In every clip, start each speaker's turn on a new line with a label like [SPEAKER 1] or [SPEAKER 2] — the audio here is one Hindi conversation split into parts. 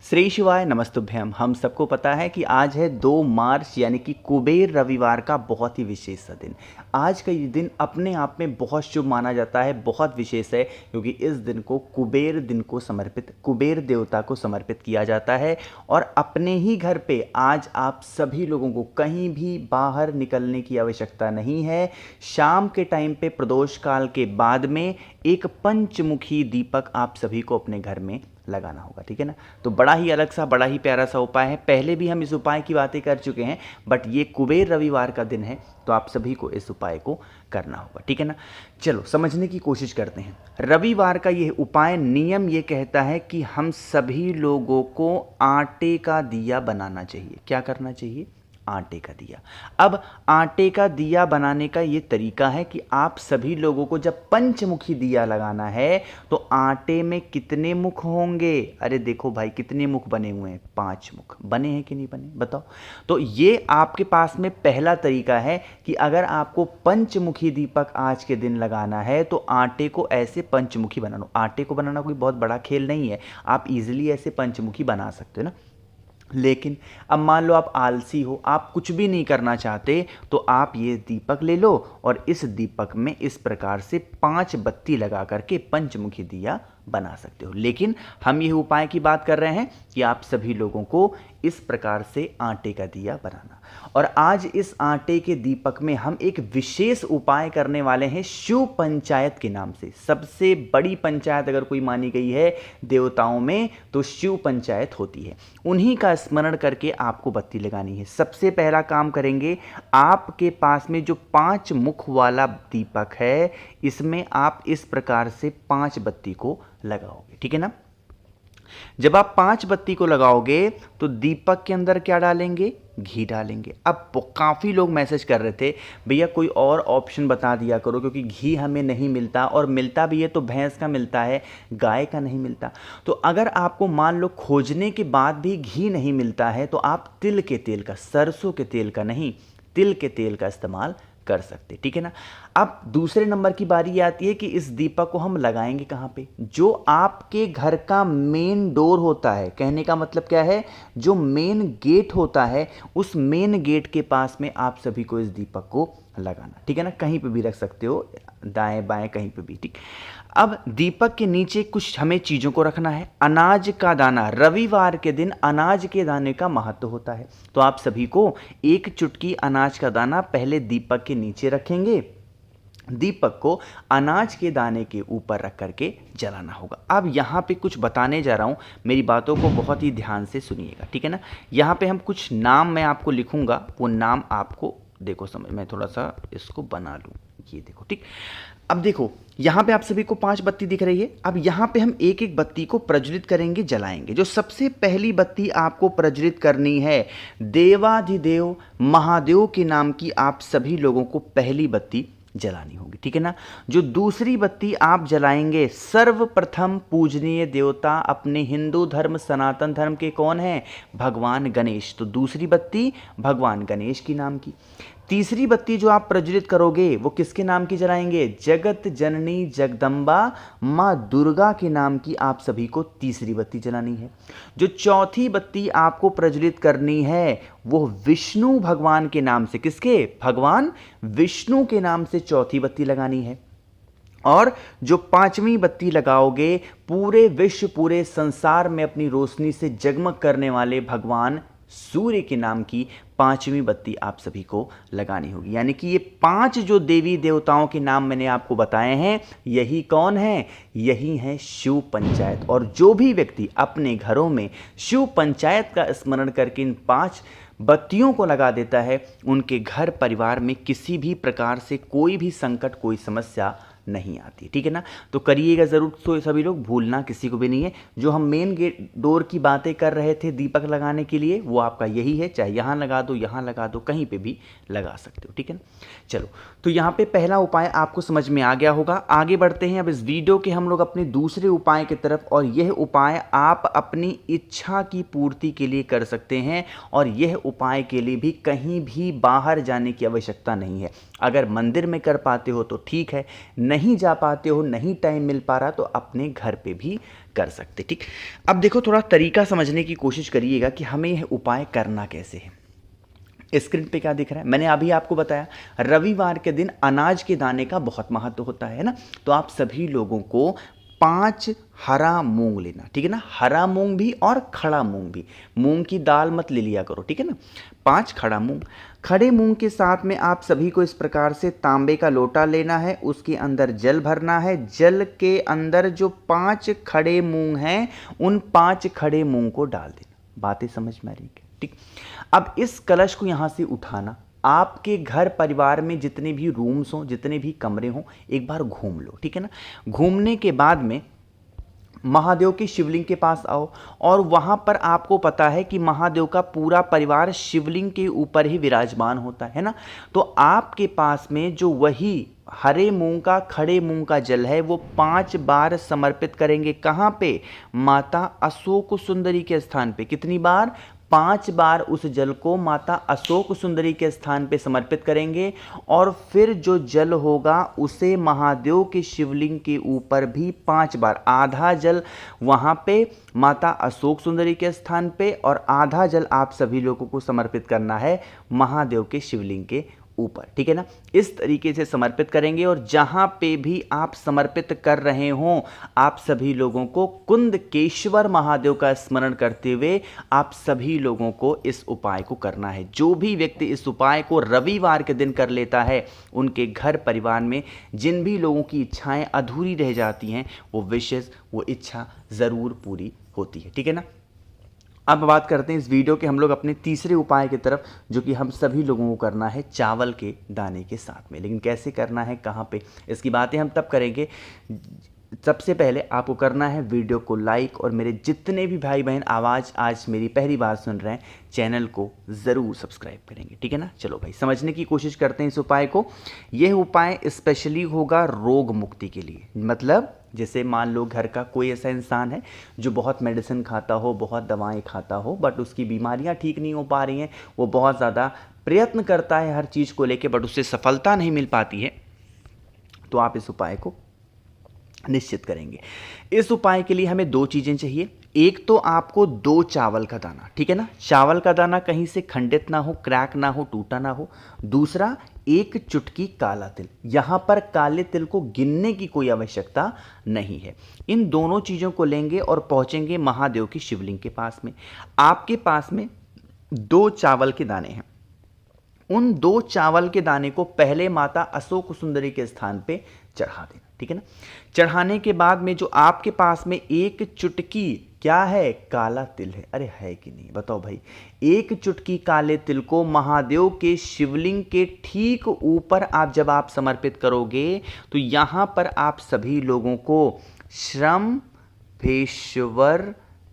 [SPEAKER 1] श्री शिवाय नमस्तुभ्यम। हम सबको पता है कि आज है 2 मार्च यानी कि कुबेर रविवार का बहुत ही विशेष सा दिन। आज का ये दिन अपने आप में बहुत शुभ माना जाता है, बहुत विशेष है क्योंकि इस दिन को कुबेर दिन को समर्पित, कुबेर देवता को समर्पित किया जाता है। और अपने ही घर पे आज आप सभी लोगों को कहीं भी बाहर निकलने की आवश्यकता नहीं है। शाम के टाइम पे प्रदोष काल के बाद में एक पंचमुखी दीपक आप सभी को अपने घर में लगाना होगा, ठीक है ना। तो बड़ा ही अलग सा, बड़ा ही प्यारा सा उपाय है। पहले भी हम इस उपाय की बातें कर चुके हैं, बट ये कुबेर रविवार का दिन है तो आप सभी को इस उपाय को करना होगा, ठीक है ना। चलो समझने की कोशिश करते हैं। रविवार का यह उपाय नियम ये कहता है कि हम सभी लोगों को आटे का दिया बनाना चाहिए। क्या करना चाहिए? आटे का दिया। अब आटे का दिया बनाने का ये तरीका है कि आप सभी लोगों को जब पंचमुखी दिया लगाना है तो आटे में कितने मुख होंगे? अरे देखो भाई, कितने मुख बने हुए हैं? 5 मुख बने हैं कि नहीं बने, बताओ। तो ये आपके पास में पहला तरीका है कि अगर आपको पंचमुखी दीपक आज के दिन लगाना है तो आटे को ऐसे पंचमुखी बना लो। आटे को बनाना कोई बहुत बड़ा खेल नहीं है, आप इजीली ऐसे पंचमुखी बना सकते हो ना। लेकिन अब मान लो आप आलसी हो, आप कुछ भी नहीं करना चाहते, तो आप ये दीपक ले लो और इस दीपक में इस प्रकार से 5 बत्ती लगा करके पंचमुखी दिया बना सकते हो। लेकिन हम ये उपाय की बात कर रहे हैं कि आप सभी लोगों को इस प्रकार से आटे का दिया बनाना। और आज इस आटे के दीपक में हम एक विशेष उपाय करने वाले हैं शिव पंचायत के नाम से। सबसे बड़ी पंचायत अगर कोई मानी गई है देवताओं में तो शिव पंचायत होती है। उन्हीं का स्मरण करके आपको बत्ती लगानी है। सबसे पहला काम करेंगे, आपके पास में जो 5 मुख वाला दीपक है इसमें आप इस प्रकार से 5 बत्ती को लगाओगे, ठीक है ना। जब आप 5 बत्ती को लगाओगे तो दीपक के अंदर क्या डालेंगे? घी डालेंगे। अब काफ़ी लोग मैसेज कर रहे थे, भैया कोई और ऑप्शन बता दिया करो क्योंकि घी हमें नहीं मिलता, और मिलता भी है तो भैंस का मिलता है, गाय का नहीं मिलता। तो अगर आपको मान लो खोजने के बाद भी घी नहीं मिलता है तो आप तिल के तेल का, सरसों के तेल का नहीं, तिल के तेल का इस्तेमाल कर सकते, ठीक है ना। अब दूसरे नंबर की बारी आती है कि इस दीपक को हम लगाएंगे कहाँ पे? जो आपके घर का मेन डोर होता है, कहने का मतलब क्या है, जो मेन गेट होता है उस मेन गेट के पास में आप सभी को इस दीपक को लगाना, ठीक है ना। कहीं पे भी रख सकते हो, दाएं बाएं कहीं पे भी, ठीक। अब दीपक के नीचे कुछ हमें चीज़ों को रखना है। अनाज का दाना, रविवार के दिन अनाज के दाने का महत्व होता है, तो आप सभी को 1 चुटकी अनाज का दाना पहले दीपक के नीचे रखेंगे, दीपक को अनाज के दाने के ऊपर रख करके जलाना होगा। अब यहाँ पे कुछ बताने जा रहा हूँ, मेरी बातों को बहुत ही ध्यान से सुनिएगा, ठीक है ना। यहाँ पे हम कुछ नाम मैं आपको लिखूंगा, वो नाम आपको देखो समझ, मैं थोड़ा सा इसको बना लूँ, ये देखो, ठीक। अब देखो यहाँ पे आप सभी को 5 बत्ती दिख रही है। अब यहाँ पे हम एक एक बत्ती को प्रज्वलित करेंगे, जलाएंगे। जो सबसे पहली बत्ती आपको प्रज्वलित करनी है, देवाधिदेव महादेव के नाम की आप सभी लोगों को पहली बत्ती जलानी होगी, ठीक है ना। जो दूसरी बत्ती आप जलाएंगे, सर्वप्रथम पूजनीय देवता अपने हिंदू धर्म सनातन धर्म के कौन है? भगवान गणेश। तो दूसरी बत्ती भगवान गणेश की नाम की। तीसरी बत्ती जो आप प्रज्वलित करोगे वो किसके नाम की जलाएंगे? जगत जननी जगदम्बा माँ दुर्गा के नाम की आप सभी को तीसरी बत्ती जलानी है। जो चौथी बत्ती आपको प्रज्वलित करनी है वो विष्णु भगवान के नाम से, किसके? भगवान विष्णु के नाम से चौथी बत्ती लगानी है। और जो 5वीं बत्ती लगाओगे, पूरे विश्व, पूरे संसार में अपनी रोशनी से जगमग करने वाले भगवान सूर्य के नाम की 5वीं बत्ती आप सभी को लगानी होगी। यानी कि ये 5 जो देवी देवताओं के नाम मैंने आपको बताए हैं, यही कौन है? यही है शिव पंचायत। और जो भी व्यक्ति अपने घरों में शिव पंचायत का स्मरण करके इन 5 बत्तियों को लगा देता है, उनके घर परिवार में किसी भी प्रकार से कोई भी संकट, कोई समस्या नहीं आती, ठीक है ना। तो करिएगा ज़रूर, तो सभी लोग भूलना किसी को भी नहीं है। जो हम मेन गेट डोर की बातें कर रहे थे दीपक लगाने के लिए, वो आपका यही है, चाहे यहाँ लगा दो, यहाँ लगा दो, कहीं पे भी लगा सकते हो, ठीक है ना। चलो, तो यहाँ पे पहला उपाय आपको समझ में आ गया होगा। आगे बढ़ते हैं अब इस वीडियो के हम लोग अपने दूसरे उपाय की तरफ, और यह उपाय आप अपनी इच्छा की पूर्ति के लिए कर सकते हैं, और यह उपाय के लिए भी कहीं भी बाहर जाने की आवश्यकता नहीं है। अगर मंदिर में कर पाते हो तो ठीक है, नहीं जा पाते हो, नहीं टाइम मिल पा रहा, तो अपने घर पे भी कर सकते। ठीक, अब देखो थोड़ा तरीका समझने की कोशिश करिएगा कि हमें यह उपाय करना कैसे है। स्क्रीन पे क्या दिख रहा है, मैंने अभी आपको बताया रविवार के दिन अनाज के दाने का बहुत महत्व होता है ना। तो आप सभी लोगों को 5 हरा मूंग लेना, ठीक है ना। हरा मूंग भी और खड़ा मूंग भी, मूंग की दाल मत ले लिया करो, ठीक है ना। 5 खड़ा मूंग, खड़े मूंग के साथ में आप सभी को इस प्रकार से तांबे का लोटा लेना है, उसके अंदर जल भरना है। जल के अंदर जो 5 खड़े मूंग हैं उन 5 खड़े मूंग को डाल देना। बातें समझ में आ रही है? ठीक, अब इस कलश को यहां से उठाना, आपके घर परिवार में जितने भी रूम्स हों, जितने भी कमरे हों, एक बार घूम लो, ठीक है ना। घूमने के बाद में महादेव के शिवलिंग के पास आओ, और वहां पर आपको पता है कि महादेव का पूरा परिवार शिवलिंग के ऊपर ही विराजमान होता है ना। तो आपके पास में जो वही हरे मूंग का, खड़े मूंग का जल है वो 5 बार समर्पित करेंगे। कहां पे? माता अशोक सुंदरी के स्थान पे। कितनी बार? 5 बार उस जल को माता अशोक सुंदरी के स्थान पे समर्पित करेंगे, और फिर जो जल होगा उसे महादेव के शिवलिंग के ऊपर भी 5 बार, आधा जल वहां पे माता अशोक सुंदरी के स्थान पे और आधा जल आप सभी लोगों को समर्पित करना है महादेव के शिवलिंग के ऊपर, ठीक है ना। इस तरीके से समर्पित करेंगे, और जहां पे भी आप समर्पित कर रहे हों आप सभी लोगों को कुंदकेश्वर महादेव का स्मरण करते हुए आप सभी लोगों को इस उपाय को करना है। जो भी व्यक्ति इस उपाय को रविवार के दिन कर लेता है, उनके घर परिवार में जिन भी लोगों की इच्छाएं अधूरी रह जाती हैं वो विशेष, वो इच्छा ज़रूर पूरी होती है, ठीक है ना। अब बात करते हैं इस वीडियो के हम लोग अपने तीसरे उपाय की तरफ, जो कि हम सभी लोगों को करना है चावल के दाने के साथ में। लेकिन कैसे करना है, कहाँ पे, इसकी बातें हम तब करेंगे। सबसे पहले आपको करना है वीडियो को लाइक, और मेरे जितने भी भाई बहन आवाज़ आज मेरी पहली बार सुन रहे हैं चैनल को ज़रूर सब्सक्राइब करेंगे, ठीक है ना। चलो भाई समझने की कोशिश करते हैं इस उपाय को। यह उपाय स्पेशली होगा रोग मुक्ति के लिए। मतलब जैसे मान लो घर का कोई ऐसा इंसान है जो बहुत मेडिसिन खाता हो, बहुत दवाएं खाता हो, बट उसकी बीमारियां ठीक नहीं हो पा रही हैं, वो बहुत ज़्यादा प्रयत्न करता है हर चीज़ को लेके, बट उससे सफलता नहीं मिल पाती है, तो आप इस उपाय को निश्चित करेंगे। इस उपाय के लिए हमें 2 चीज़ें चाहिए। एक तो आपको 2 चावल का दाना, ठीक है ना। चावल का दाना कहीं से खंडित ना हो, क्रैक ना हो, टूटा ना हो। दूसरा 1 चुटकी काला तिल। यहां पर काले तिल को गिनने की कोई आवश्यकता नहीं है। इन दोनों चीज़ों को लेंगे और पहुंचेंगे महादेव की शिवलिंग के पास में। आपके पास में 2 चावल के दाने हैं। उन 2 चावल के दाने को पहले माता अशोक सुंदरी के स्थान पे चढ़ा देना, ठीक है ना। चढ़ाने के बाद में जो आपके पास में 1 चुटकी क्या है, काला तिल है। अरे है कि नहीं बताओ भाई। 1 चुटकी काले तिल को महादेव के शिवलिंग के ठीक ऊपर आप जब आप समर्पित करोगे, तो यहां पर आप सभी लोगों को श्रम्भेश्वर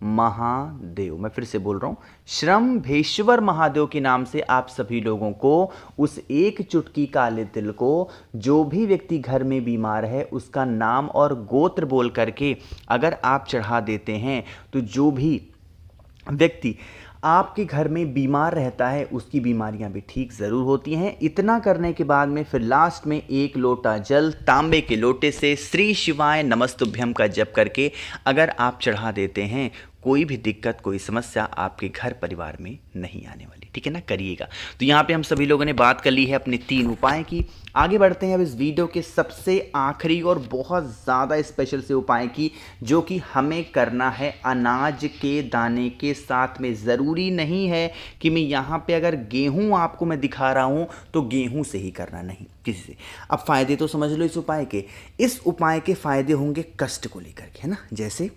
[SPEAKER 1] महादेव, मैं फिर से बोल रहा हूं, श्रम्भेश्वर महादेव के नाम से आप सभी लोगों को उस 1 चुटकी काले तिल को, जो भी व्यक्ति घर में बीमार है उसका नाम और गोत्र बोल करके अगर आप चढ़ा देते हैं, तो जो भी व्यक्ति आपके घर में बीमार रहता है उसकी बीमारियां भी ठीक ज़रूर होती हैं। इतना करने के बाद में फिर लास्ट में 1 लोटा जल तांबे के लोटे से श्री शिवाय नमस्तुभ्यम का जप करके अगर आप चढ़ा देते हैं, कोई भी दिक्कत, कोई समस्या आपके घर परिवार में नहीं आने वाली, ठीक है ना। करिएगा। तो यहाँ पे हम सभी लोगों ने बात कर ली है अपने 3 उपाय की। आगे बढ़ते हैं अब इस वीडियो के सबसे आखिरी और बहुत ज़्यादा स्पेशल से उपाय की, जो कि हमें करना है अनाज के दाने के साथ में। ज़रूरी नहीं है कि मैं यहाँ पे अगर गेहूँ आपको मैं दिखा रहा हूँ तो गेहूँ से ही करना, नहीं, किसी से। अब फ़ायदे तो समझ लो इस उपाय के। इस उपाय के फ़ायदे होंगे कष्ट को लेकर के, है ना। जैसे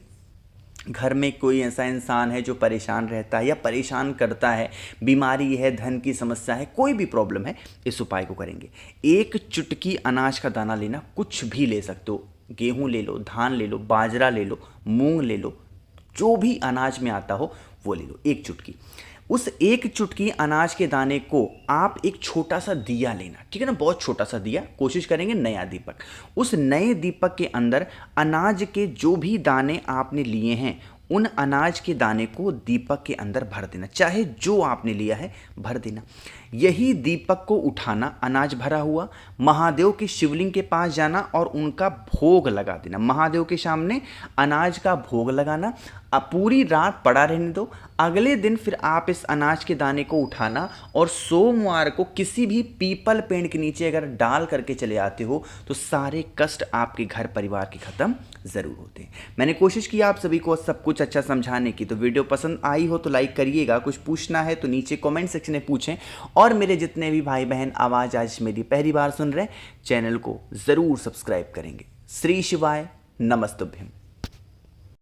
[SPEAKER 1] घर में कोई ऐसा इंसान है जो परेशान रहता है या परेशान करता है, बीमारी है, धन की समस्या है, कोई भी प्रॉब्लम है, इस उपाय को करेंगे। 1 चुटकी अनाज का दाना लेना, कुछ भी ले सकते हो, गेहूं ले लो, धान ले लो, बाजरा ले लो, मूंग ले लो, जो भी अनाज में आता हो वो ले लो, 1 चुटकी। उस 1 चुटकी अनाज के दाने को आप एक छोटा सा दिया लेना, ठीक है ना, बहुत छोटा सा दिया, कोशिश करेंगे नया दीपक। उस नए दीपक के अंदर अनाज के जो भी दाने आपने लिए हैं उन अनाज के दाने को दीपक के अंदर भर देना, चाहे जो आपने लिया है भर देना। यही दीपक को उठाना, अनाज भरा हुआ, महादेव के शिवलिंग के पास जाना और उनका भोग लगा देना। महादेव के सामने अनाज का भोग लगाना, पूरी रात पड़ा रहने दो। अगले दिन फिर आप इस अनाज के दाने को उठाना और सोमवार को किसी भी पीपल पेड़ के नीचे अगर डाल करके चले आते हो तो सारे कष्ट आपके घर परिवार के खत्म ज़रूर होते हैं। मैंने कोशिश की आप सभी को सब कुछ अच्छा समझाने की, तो वीडियो पसंद आई हो तो लाइक करिएगा। कुछ पूछना है तो नीचे कमेंट सेक्शन में पूछें। और मेरे जितने भी भाई बहन आवाज़ आज मेरी पहली बार सुन रहे हैं, चैनल को ज़रूर सब्सक्राइब करेंगे। श्री शिवाय नमस्तुभ्यम।